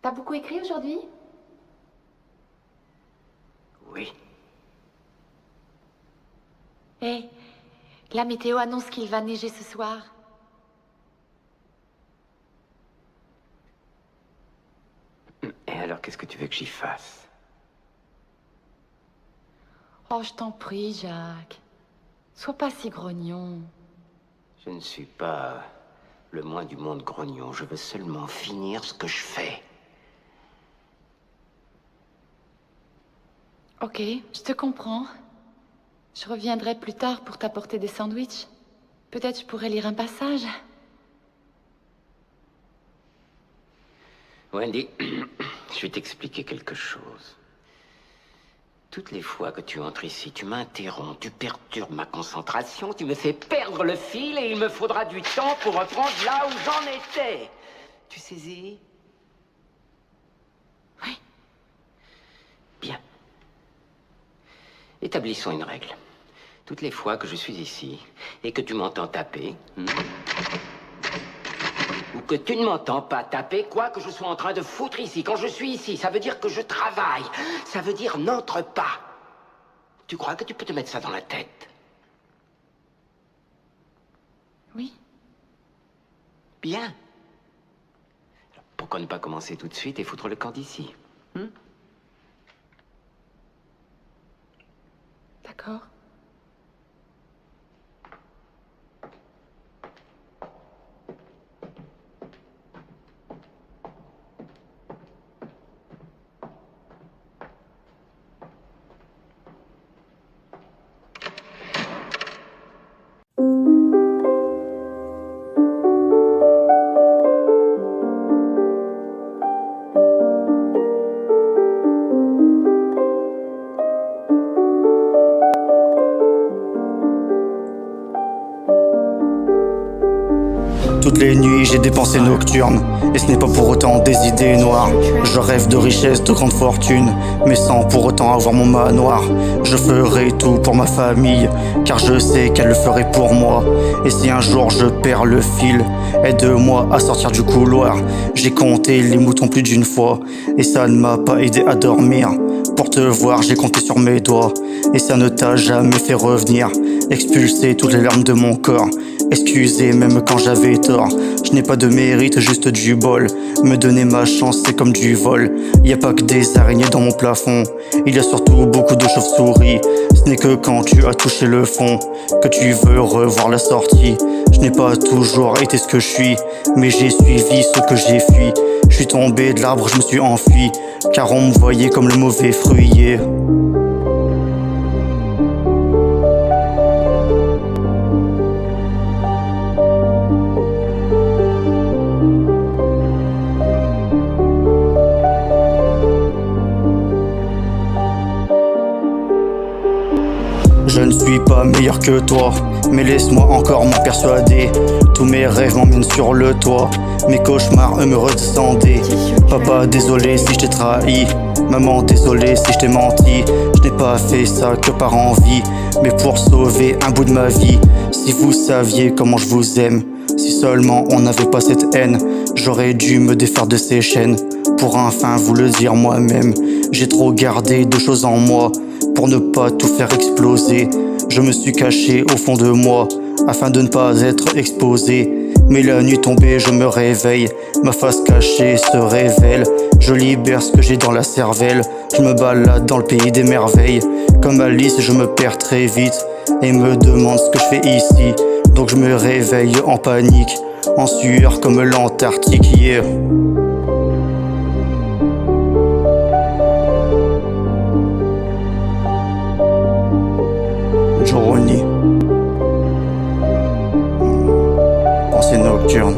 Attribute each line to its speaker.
Speaker 1: T'as beaucoup écrit aujourd'hui?
Speaker 2: Oui.
Speaker 1: Hé, la météo annonce qu'il va neiger ce soir.
Speaker 2: Et alors, qu'est-ce que tu veux que j'y fasse?
Speaker 1: Oh, je t'en prie, Jacques. Sois pas si grognon.
Speaker 2: Je ne suis pas le moins du monde grognon. Je veux seulement finir ce que je fais.
Speaker 1: Ok, je te comprends. Je reviendrai plus tard pour t'apporter des sandwichs. Peut-être je pourrais lire un passage.
Speaker 2: Wendy, je vais t'expliquer quelque chose. Toutes les fois que tu entres ici, tu m'interromps, tu perturbes ma concentration, tu me fais perdre le fil et il me faudra du temps pour reprendre là où j'en étais. Tu saisis?
Speaker 1: Oui.
Speaker 2: Bien. Établissons une règle. Toutes les fois que je suis ici et que tu m'entends taper, ou que tu ne m'entends pas taper, quoi que je sois en train de foutre ici, quand je suis ici, ça veut dire que je travaille. Ça veut dire n'entre pas. Tu crois que tu peux te mettre ça dans la tête?
Speaker 1: Oui.
Speaker 2: Bien. Alors, pourquoi ne pas commencer tout de suite et foutre le camp d'ici?
Speaker 1: D'accord.
Speaker 3: Toutes les nuits j'ai des pensées nocturnes, et ce n'est pas pour autant des idées noires. Je rêve de richesse, de grande fortune, mais sans pour autant avoir mon manoir. Je ferai tout pour ma famille, car je sais qu'elle le ferait pour moi. Et si un jour je perds le fil, aide-moi à sortir du couloir. J'ai compté les moutons plus d'une fois, et ça ne m'a pas aidé à dormir. Pour te voir j'ai compté sur mes doigts, et ça ne t'a jamais fait revenir. Expulser toutes les larmes de mon corps, excuser même quand j'avais tort. Je n'ai pas de mérite, juste du bol. Me donner ma chance, c'est comme du vol. Y a pas que des araignées dans mon plafond, il y a surtout beaucoup de chauves-souris. Ce n'est que quand tu as touché le fond que tu veux revoir la sortie. Je n'ai pas toujours été ce que je suis, mais j'ai suivi ce que j'ai fui. Je suis tombé de l'arbre, je me suis enfui, car on me voyait comme le mauvais fruit. Je ne suis pas meilleur que toi, mais laisse-moi encore m'en persuader. Tous mes rêves m'emmènent sur le toit, mes cauchemars eux me redescendaient. Papa désolé si je t'ai trahi, maman désolé si je t'ai menti. Je n'ai pas fait ça que par envie, mais pour sauver un bout de ma vie. Si vous saviez comment je vous aime, si seulement on n'avait pas cette haine, j'aurais dû me défaire de ces chaînes pour enfin vous le dire moi-même. J'ai trop gardé de choses en moi pour ne pas tout faire exploser. Je me suis caché au fond de moi afin de ne pas être exposé. Mais la nuit tombée, je me réveille, ma face cachée se révèle. Je libère ce que j'ai dans la cervelle, je me balade dans le pays des merveilles. Comme Alice, je me perds très vite et me demande ce que je fais ici. Donc je me réveille en panique, en sueur comme l'Antarctique. Yeah. Journey. Pensée nocturne.